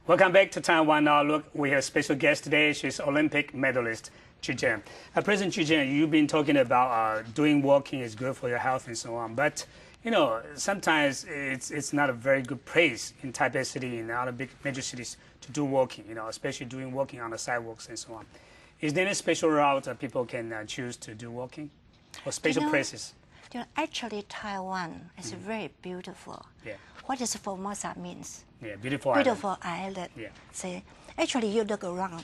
Welcome back to Taiwan. Now, look, we have a special guest today. She's Olympic medalist, Zhijian. President Zhijian, you've been talking about doing walking is good for your health and so on. But, you know, sometimes it's not a very good place in Taipei City and other big major cities to do walking, you know, especially doing walking on the sidewalks and so on. Is there any special route that people can choose to do walking or special places? You know, actually, Taiwan is very beautiful. Yeah. What is Formosa means? Yeah, beautiful island. Yeah. See, actually, you look around.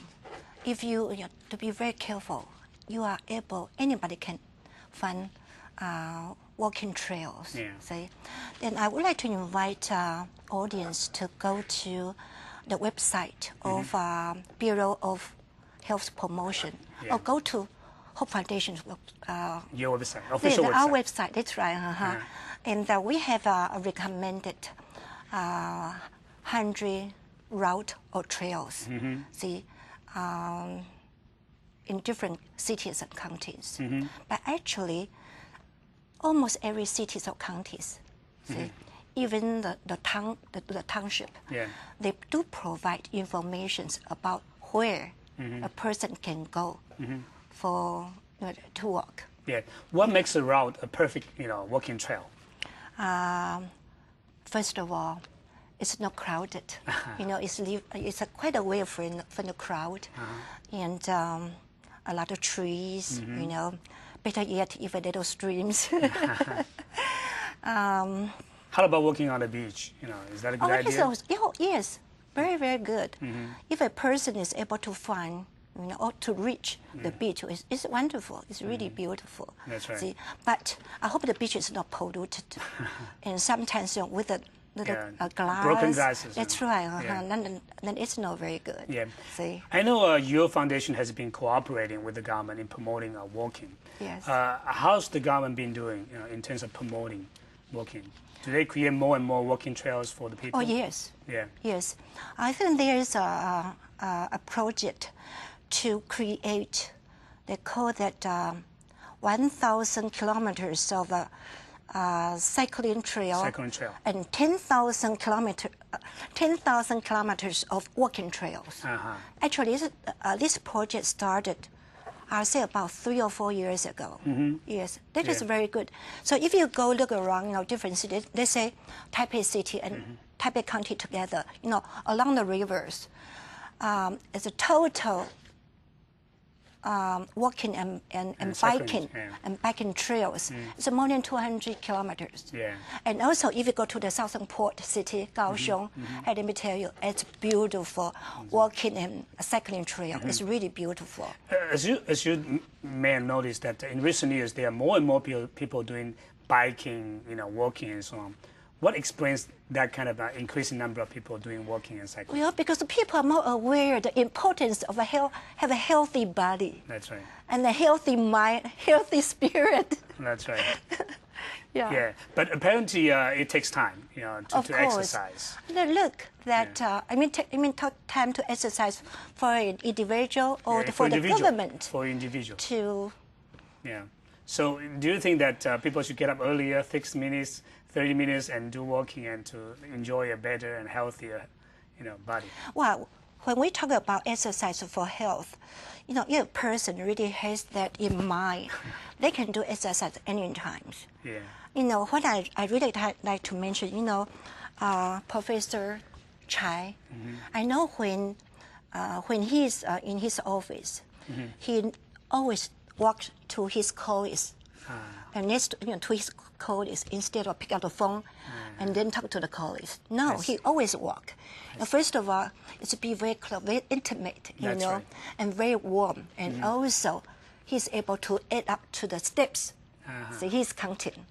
If you to be very careful, you are able. Anybody can find walking trails. Yeah. See, then I would like to invite audience to go to the website of Bureau of Health Promotion, or go to Hope Foundation's your website, official website. Our website, that's right. And we have a recommended 100 route or trails. See, in different cities and counties. But actually, almost every cities or counties, see, even the township, they do provide information about where a person can go for to walk. Yeah. What makes a route a perfect, walking trail? First of all, it's not crowded. It's quite away from the crowd, and a lot of trees. Better yet, even little streams. How about walking on the beach? Is that a good idea? Yes, very, very good. If a person is able to find, or to reach the beach, it's wonderful. It's really beautiful. That's right. See, but I hope the beach is not polluted. And sometimes with the glass. Broken glasses. That's right. Then it's not very good. Yeah. See. I know your foundation has been cooperating with the government in promoting walking. Yes. How's the government been doing in terms of promoting walking? Do they create more and more walking trails for the people? Oh, yes. Yeah. Yes. I think there is a project to create, they call that 1,000 kilometers of cycling trail, and 10,000 kilometers of walking trails. Actually, this project started, I'll say, about 3 or 4 years ago. Yes, that is very good. So if you go look around, different cities, let's say Taipei City and Taipei County together, along the rivers, it's a total walking and biking and biking trails. It's more than 200 kilometers. Yeah. And also, if you go to the southern port city, Kaohsiung, let me tell you, it's beautiful walking and cycling trail. It's really beautiful. As you may have noticed that in recent years, there are more and more people doing biking, walking and so on. What explains that kind of increasing number of people doing walking and cycling? Well, because people are more aware of the importance of have a healthy body. That's right. And a healthy mind, healthy spirit. That's right. Yeah. Yeah, but apparently it takes time, to exercise. Look, that time to exercise for an individual or for the government. For individual. Yeah. So, do you think that people should get up earlier, 6 minutes, 30 minutes, and do walking and to enjoy a better and healthier, body? Well, when we talk about exercise for health, if a person really has that in mind, they can do exercise any time. Yeah. What I really like to mention, Professor Chai, I know when he's in his office, he always walks to his colleagues, and next to his colleagues, instead of pick up the phone and then talk to the colleagues. No, he always walk. First of all, it's to be very close, very intimate, right. and very warm, and also he's able to add up to the steps. So he's counting.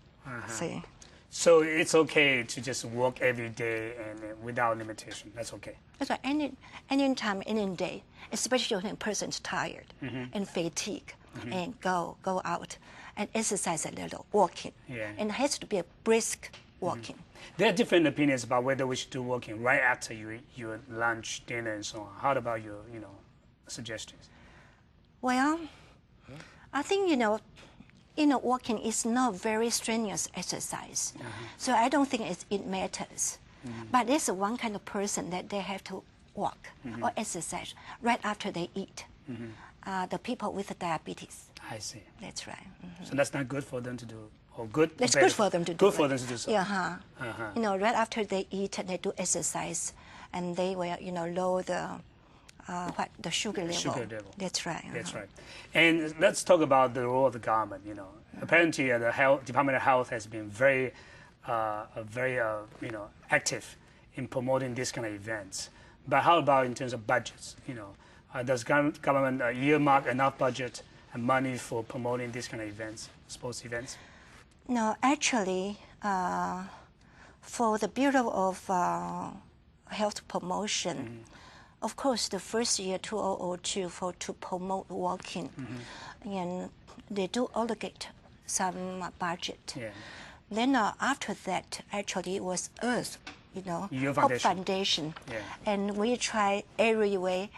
See. So it's okay to just walk every day and without limitation. That's okay. That's right. Any time, any day, especially when a person's tired and fatigued, and go out and exercise a little, walking. Yeah. And it has to be a brisk walking. There are different opinions about whether we should do walking right after you eat your lunch, dinner, and so on. How about your, suggestions? Well, I think, walking is not very strenuous exercise. So I don't think it matters. But there's one kind of person that they have to walk or exercise right after they eat. The people with diabetes. I see. That's right. So that's not good for them to do, or good? It's good for them to do. Good for them to do so. Yeah. You know, right after they eat, they do exercise, and they will, you know, lower the sugar level. Sugar level. That's right. That's right. And let's talk about the role of the government. You know, apparently the Department of Health has been very active in promoting these kind of events. But how about in terms of budgets? You know, does government earmark enough budget and money for promoting these kind of events, sports events? No, actually, for the Bureau of Health Promotion, of course, the first year, 2002, to promote walking, and they do allocate some budget. Yeah. Then after that, actually, it was us, you know, Your Hope foundation. Foundation, and we try every way,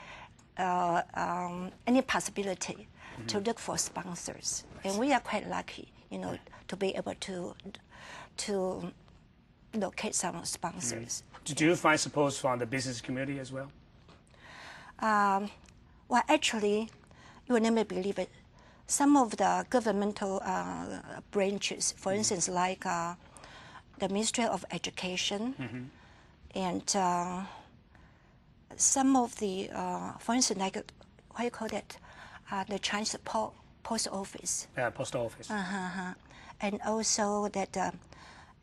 any possibility to look for sponsors, and we are quite lucky, you know, to be able to locate some sponsors. Do you find support from the business community as well? Well, actually, you will never believe it. Some of the governmental branches, for instance, like the Ministry of Education, and some of the, for instance, like, what do you call that? The Chinese Post Office. Yeah, Post Office. And also that.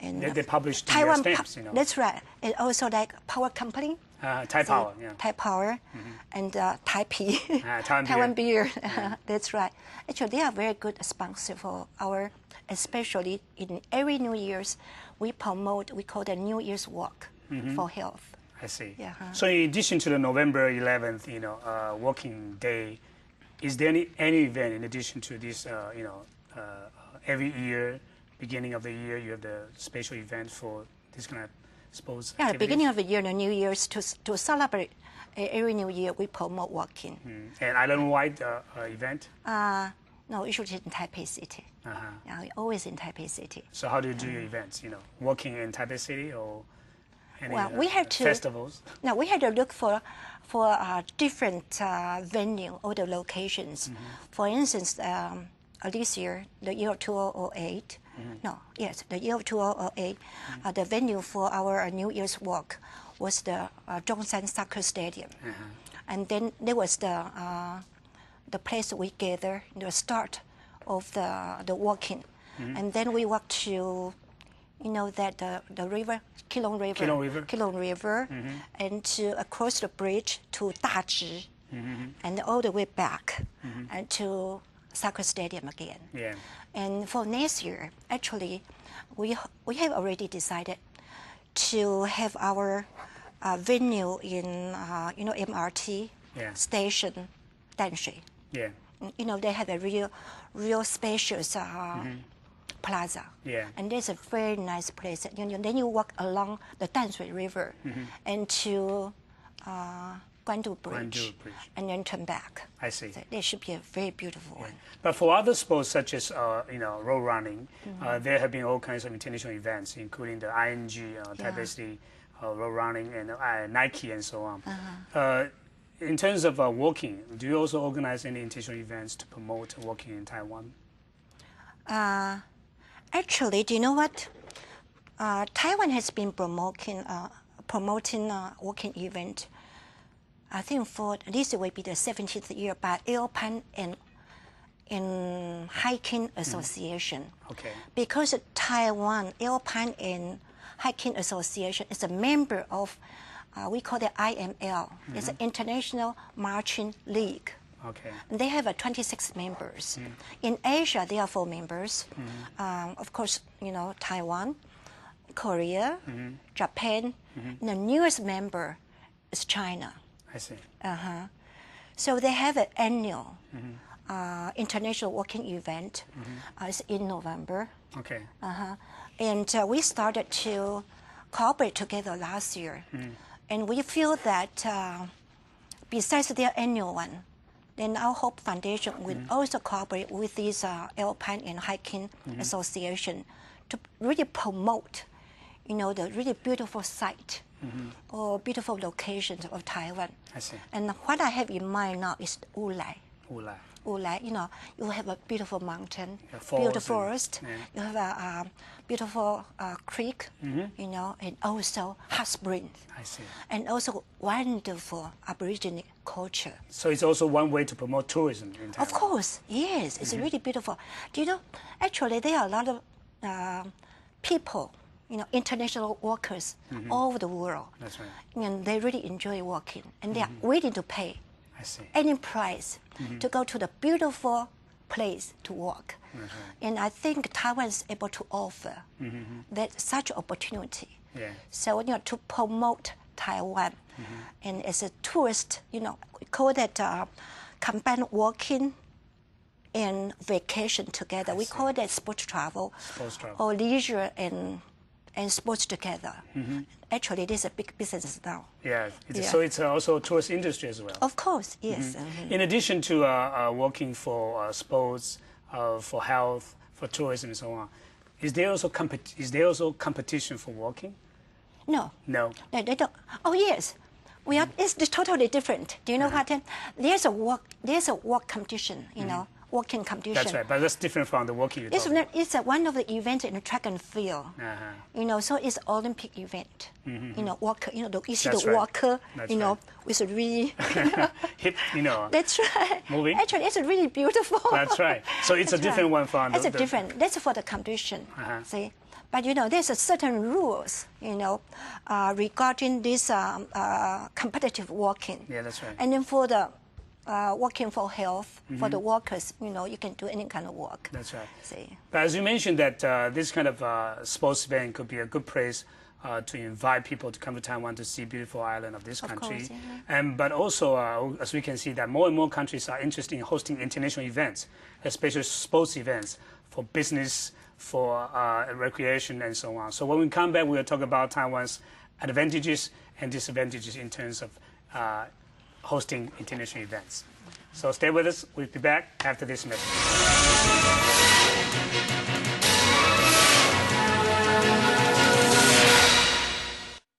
They publish the Taiwan stamps, you know. That's right. And also like power company. Power, yeah. Thai Power, and Taipei, Taiwan beer. That's right. Actually, they are very good sponsor for our, especially in every New Year's, we promote, we call the New Year's Walk for health. I see. Yeah. So in addition to the November 11th, you know, walking day, is there any event in addition to this, every year, beginning of the year, you have the special event for this kind of sports Yeah, activities? the beginning of the year, the New Year's, to celebrate every New Year, we promote walking. And island-wide event? No, usually in Taipei City. Yeah, we're always in Taipei City. So how do you do your events? You know, walking in Taipei City or any we had to, festivals? No, we had to look for different venue or the locations. For instance, this year, the year 2008, the year 2008, the venue for our New Year's Walk was the Zhongshan Soccer Stadium. And then there was the place we gather, the start of the walking. And then we walked to, you know, that the river, Keelung River, and to across the bridge to Dazhi, and all the way back, and to soccer stadium again. Yeah. And for next year, actually, we have already decided to have our venue in MRT station, Danshui. Yeah. You know, they have a real spacious plaza. Yeah. And there's a very nice place. Then you walk along the Danshui River and to Guandu Bridge, and then turn back. I see. So there should be a very beautiful one. But for other sports such as road running, there have been all kinds of international events, including the ING, Taipei City road running, and Nike, and so on. In terms of walking, do you also organize any international events to promote walking in Taiwan? Actually, do you know what? Taiwan has been promoting walking event. I think for this will be the 70th year by Alpine and Hiking Association. Okay. Because Taiwan Alpine and Hiking Association is a member of, we call it IML. It's an International Marching League. Okay. And they have 26 members. In Asia, there are 4 members. Of course, you know, Taiwan, Korea, Japan. And the newest member is China. I see. So they have an annual international walking event. It's in November. Okay. And we started to cooperate together last year. And we feel that besides their annual one, then our Hope Foundation will also cooperate with this Alpine and Hiking Association to really promote, you know, the really beautiful site or beautiful locations of Taiwan. I see. And what I have in mind now is Wulai. Wulai. Wulai, you have a beautiful mountain, Falls beautiful and- forest. yeah. You have a beautiful creek, and also hot springs. I see. And also wonderful Aboriginal culture. So it's also one way to promote tourism in Taiwan. Of course, yes, it's really beautiful. Do you know, actually there are a lot of people, international workers all over the world. That's right. And they really enjoy working, and they are willing to pay I see. any price to go to the beautiful place to work. That's right. And I think Taiwan is able to offer that such opportunity. Yeah. So to promote Taiwan, and as a tourist, we call that combined working and vacation together. We call that sports travel, or leisure and sports together. Actually, it is a big business now. Yeah. So it's also a tourist industry as well. Of course, yes. In addition to working for sports, for health, for tourism, and so on, is there also competition for walking? No. No. No, they don't. Oh yes, it's totally different. Do you know what? There's a walk competition. Walking competition. That's right, but that's different from the walking you talk about. It's one of the events in the track and field. So it's Olympic event. Walker. You see That's the right. walker. That's With a really. Hip, That's right. Moving. Actually, it's really beautiful. That's right. So it's a different one from It's different. That's for the competition. See. But there's a certain rules, regarding this competitive walking. Yeah, that's right. And then for the working for health, for the workers, you can do any kind of work. That's right. See. But as you mentioned, that this kind of sports event could be a good place to invite people to come to Taiwan to see beautiful island of this country. Course, yeah. But also, as we can see, that more and more countries are interested in hosting international events, especially sports events for business, for recreation, and so on. So when we come back, we'll talk about Taiwan's advantages and disadvantages in terms of hosting international events. So stay with us. We'll be back after this message.